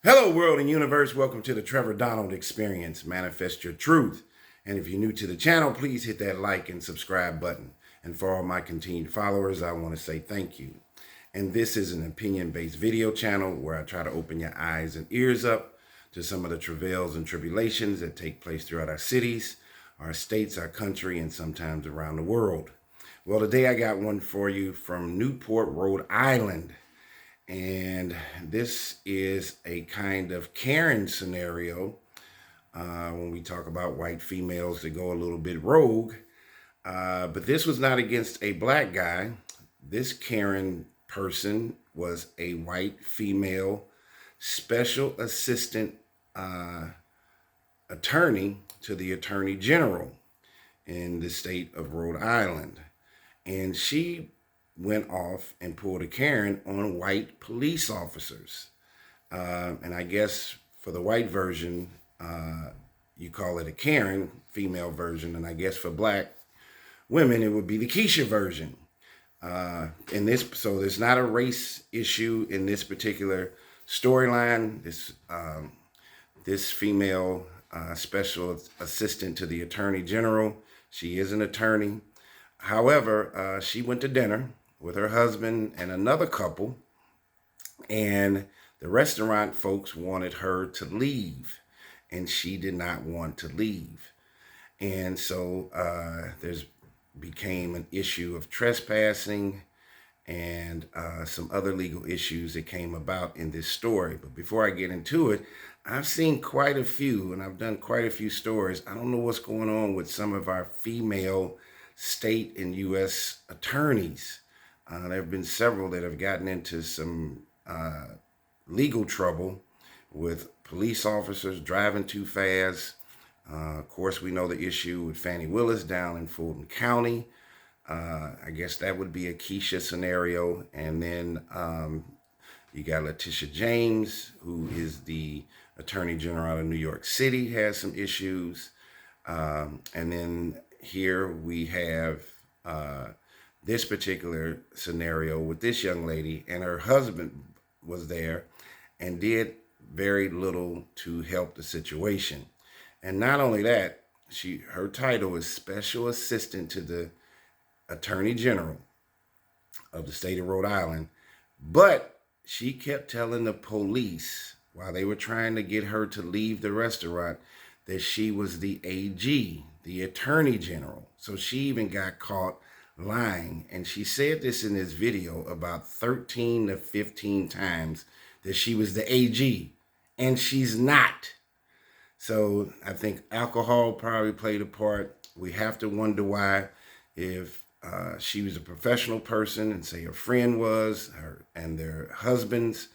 Hello, world and universe. Welcome to the Trevor Donald Experience. Manifest your truth. And if you're new to the channel, please hit that like and subscribe button. And for all my continued followers, I want to say thank you. And this is an opinion-based video channel where I try to open your eyes and ears up to some of the travails and tribulations that take place throughout our cities, our states, our country, and sometimes around the world. Well, today I got one for you from Newport, Rhode Island. And this is a kind of Karen scenario when we talk about white females that go a little bit rogue. But this was not against a black guy. This Karen person was a white female special assistant attorney to the Attorney General in the state of Rhode Island. And she went off and pulled a Karen on white police officers. And I guess for the white version, you call it a Karen, female version. And I guess for black women, it would be the Keisha version. So there's not a race issue in this particular storyline. This female special assistant to the Attorney General, she is an attorney. However, she went to dinner with her husband and another couple, and the restaurant folks wanted her to leave, and she did not want to leave. And so there's became an issue of trespassing and some other legal issues that came about in this story. But before I get into it, I've seen quite a few, and I've done quite a few stories. I don't know what's going on with some of our female state and U.S. attorneys. There have been several that have gotten into some legal trouble with police officers driving too fast. Of course, we know the issue with Fannie Willis down in Fulton County. I guess that would be a Keisha scenario. And then you got Letitia James, who is the Attorney General of New York City, has some issues. And then here we have this particular scenario with this young lady, and her husband was there and did very little to help the situation. And not only that, her title is Special Assistant to the Attorney General of the state of Rhode Island, but she kept telling the police while they were trying to get her to leave the restaurant that she was the AG, the Attorney General. So she even got caught lying. And she said this in this video about 13 to 15 times that she was the AG, and she's not. So I think alcohol probably played a part. We have to wonder why, if she was a professional person and say her friend was, her and their husbands,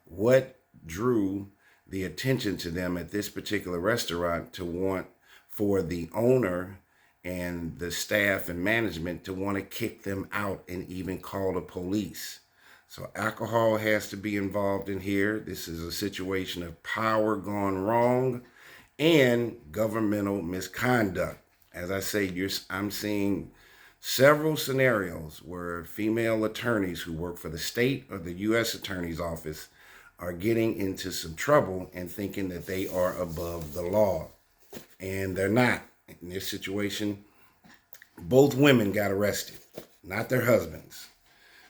what drew the attention to them at this particular restaurant to want for the owner and the staff and management to want to kick them out and even call the police. So alcohol has to be involved in here. This is a situation of power gone wrong and governmental misconduct. As I say, I'm seeing several scenarios where female attorneys who work for the state or the U.S. Attorney's Office are getting into some trouble and thinking that they are above the law. And they're not. In this situation, both women got arrested, not their husbands.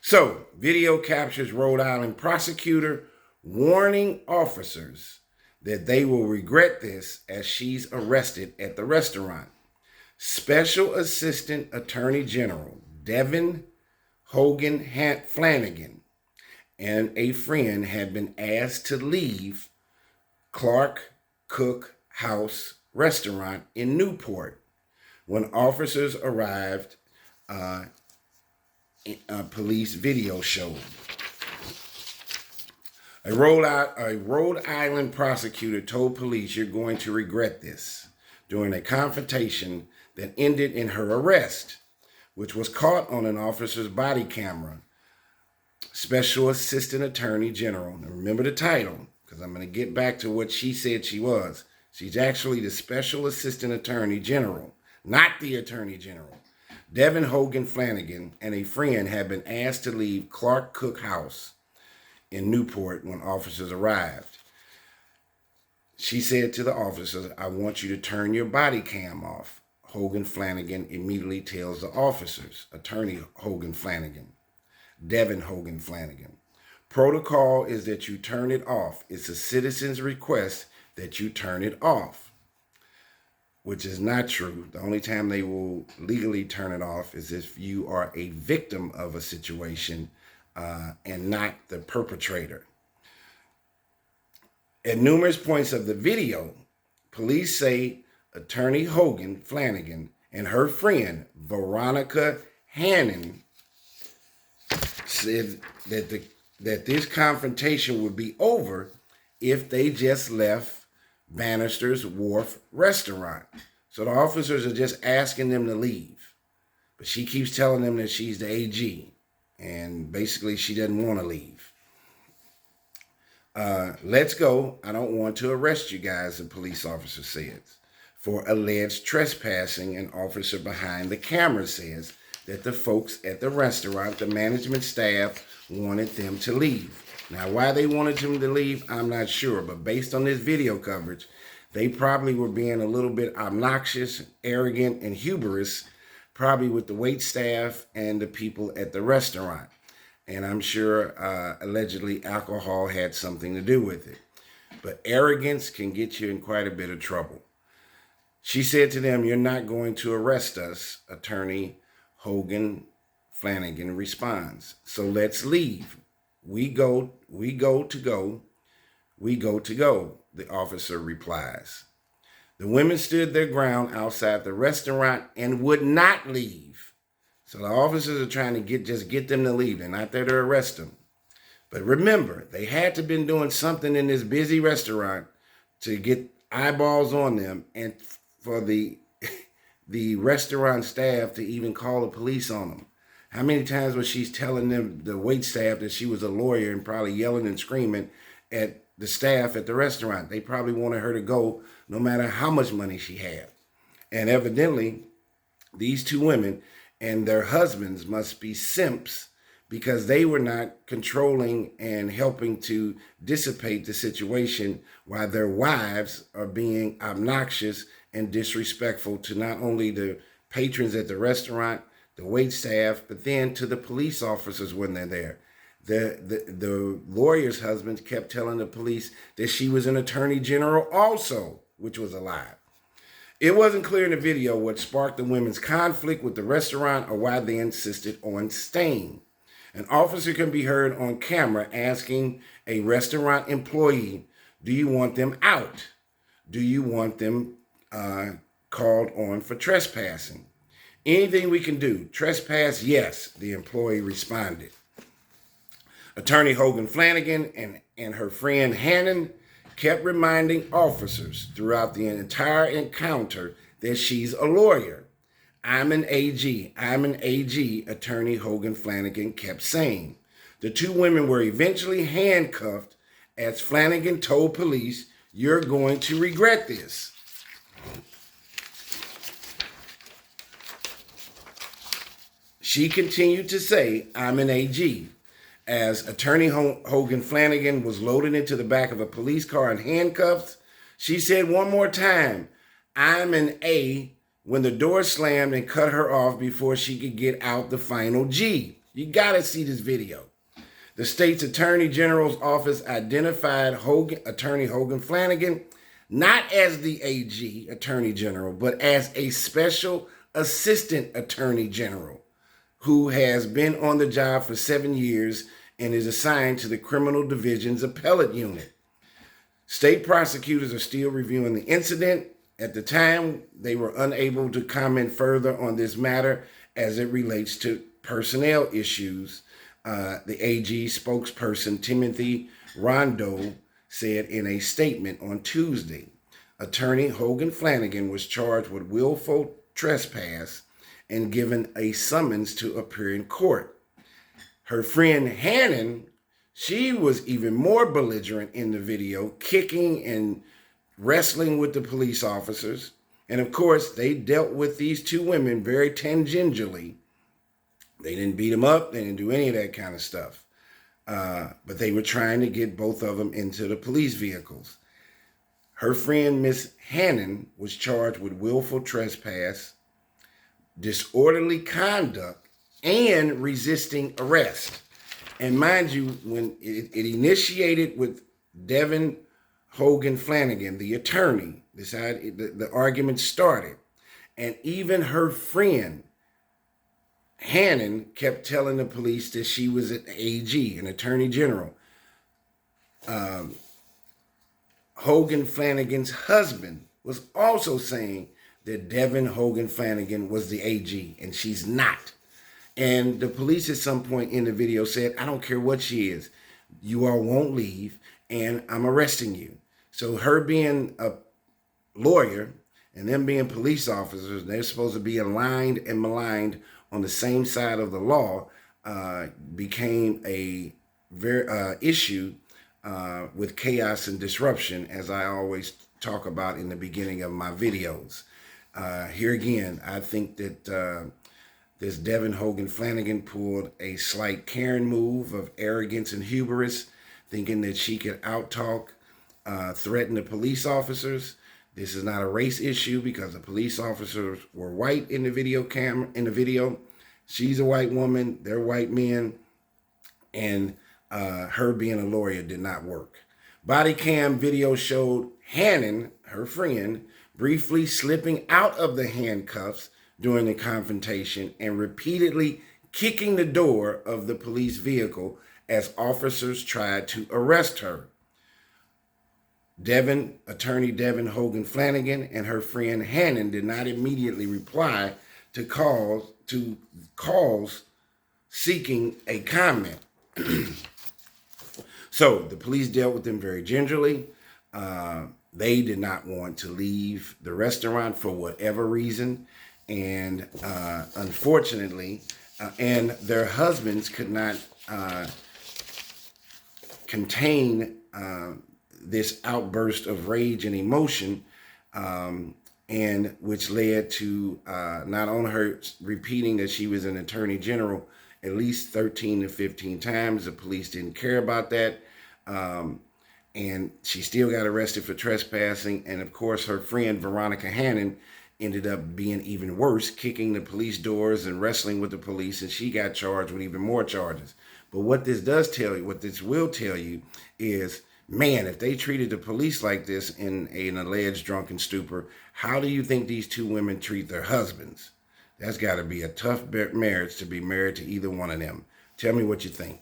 So, video captures Rhode Island prosecutor warning officers that they will regret this as she's arrested at the restaurant. Special Assistant Attorney General Devin Hogan Flanagan and a friend had been asked to leave Clark Cook House restaurant in Newport when officers arrived. Police video showed. A Rhode Island prosecutor told police, "You're going to regret this," during a confrontation that ended in her arrest, which was caught on an officer's body camera. Special Assistant Attorney General. Now remember the title, because I'm going to get back to what she said she was. She's actually the Special Assistant Attorney General, not the Attorney General. Devin Hogan Flanagan and a friend had been asked to leave Clark Cook House in Newport when officers arrived. She said to the officers, "I want you to turn your body cam off." Hogan Flanagan immediately tells the officers, Attorney Hogan Flanagan, Devin Hogan Flanagan, "Protocol is that you turn it off. It's a citizen's request that you turn it off," which is not true. The only time they will legally turn it off is if you are a victim of a situation and not the perpetrator. At numerous points of the video, police say Attorney Hogan Flanagan and her friend Veronica Hannon said that this confrontation would be over if they just left Bannister's Wharf restaurant. So the officers are just asking them to leave. But she keeps telling them that she's the AG. And basically she doesn't want to leave. "Let's go. I don't want to arrest you guys," the police officer says. For alleged trespassing, an officer behind the camera says that the folks at the restaurant, the management staff, wanted them to leave. Now, why they wanted them to leave, I'm not sure. But based on this video coverage, they probably were being a little bit obnoxious, arrogant, and hubris, probably with the wait staff and the people at the restaurant. And I'm sure allegedly alcohol had something to do with it. But arrogance can get you in quite a bit of trouble. She said to them, "You're not going to arrest us," Attorney Hogan Flanagan responds. "So let's leave. We go to go, the officer replies. The women stood their ground outside the restaurant and would not leave. So the officers are trying to get them to leave. They're not there to arrest them. But remember, they had to been doing something in this busy restaurant to get eyeballs on them and for the restaurant staff to even call the police on them. How many times was she telling them, the wait staff, that she was a lawyer and probably yelling and screaming at the staff at the restaurant? They probably wanted her to go no matter how much money she had. And evidently, these two women and their husbands must be simps because they were not controlling and helping to dissipate the situation while their wives are being obnoxious and disrespectful to not only the patrons at the restaurant, the wait staff, but then to the police officers when they're there. The lawyer's husband kept telling the police that she was an attorney general also, which was a lie. It wasn't clear in the video what sparked the women's conflict with the restaurant or why they insisted on staying. An officer can be heard on camera asking a restaurant employee, "Do you want them out? Do you want them called on for trespassing?" "Anything we can do. Trespass, yes," the employee responded. Attorney Hogan Flanagan and her friend Hannon kept reminding officers throughout the entire encounter that she's a lawyer. I'm an AG, Attorney Hogan Flanagan kept saying. The two women were eventually handcuffed as Flanagan told police, "You're going to regret this." She continued to say, "I'm an AG." As Attorney Hogan Flanagan was loaded into the back of a police car in handcuffs, she said one more time, "I'm an A," when the door slammed and cut her off before she could get out the final G. You gotta see this video. The state's Attorney General's office identified Attorney Hogan Flanagan not as the AG Attorney General, but as a special assistant Attorney General who has been on the job for 7 years and is assigned to the Criminal Division's Appellate Unit. State prosecutors are still reviewing the incident. At the time, they were unable to comment further on this matter as it relates to personnel issues. The AG spokesperson, Timothy Rhode, said in a statement on Tuesday, Attorney Hogan Flanagan was charged with willful trespass and given a summons to appear in court. Her friend Hannon, she was even more belligerent in the video, kicking and wrestling with the police officers. And of course, they dealt with these two women very tangentially. They didn't beat them up. They didn't do any of that kind of stuff. but they were trying to get both of them into the police vehicles. Her friend, Miss Hannon, was charged with willful trespass, disorderly conduct, and resisting arrest. And mind you, when it initiated with Devin Hogan Flanagan, the attorney, the argument started. And even her friend, Hannon, kept telling the police that she was an AG, an attorney general. Hogan Flanagan's husband was also saying that Devin Hogan Flanagan was the AG, and she's not. And the police at some point in the video said, I don't care what she is. You all won't leave, and I'm arresting you. So her being a lawyer and them being police officers, they're supposed to be aligned and maligned on the same side of the law, became a very issue with chaos and disruption, as I always talk about in the beginning of my videos. Here again, I think that this Devin Hogan Flanagan pulled a slight Karen move of arrogance and hubris, thinking that she could outtalk, threaten the police officers. This is not a race issue because the police officers were white in the video. She's a white woman, they're white men, and her being a lawyer did not work. Body cam video showed Hannon, her friend, briefly slipping out of the handcuffs during the confrontation and repeatedly kicking the door of the police vehicle as officers tried to arrest her. Attorney Devin Hogan Flanagan and her friend Hannon did not immediately reply to calls seeking a comment. So the police dealt with them very gingerly. They did not want to leave the restaurant for whatever reason. And unfortunately, and their husbands could not contain this outburst of rage and emotion, and which led to not only her repeating that she was an attorney general at least 13 to 15 times. The police didn't care about that. And she still got arrested for trespassing. And of course, her friend Veronica Hannon ended up being even worse, kicking the police doors and wrestling with the police, and she got charged with even more charges. But what this will tell you is, man, if they treated the police like this in an alleged drunken stupor, how do you think these two women treat their husbands? That's got to be a tough marriage to be married to either one of them. Tell me what you think.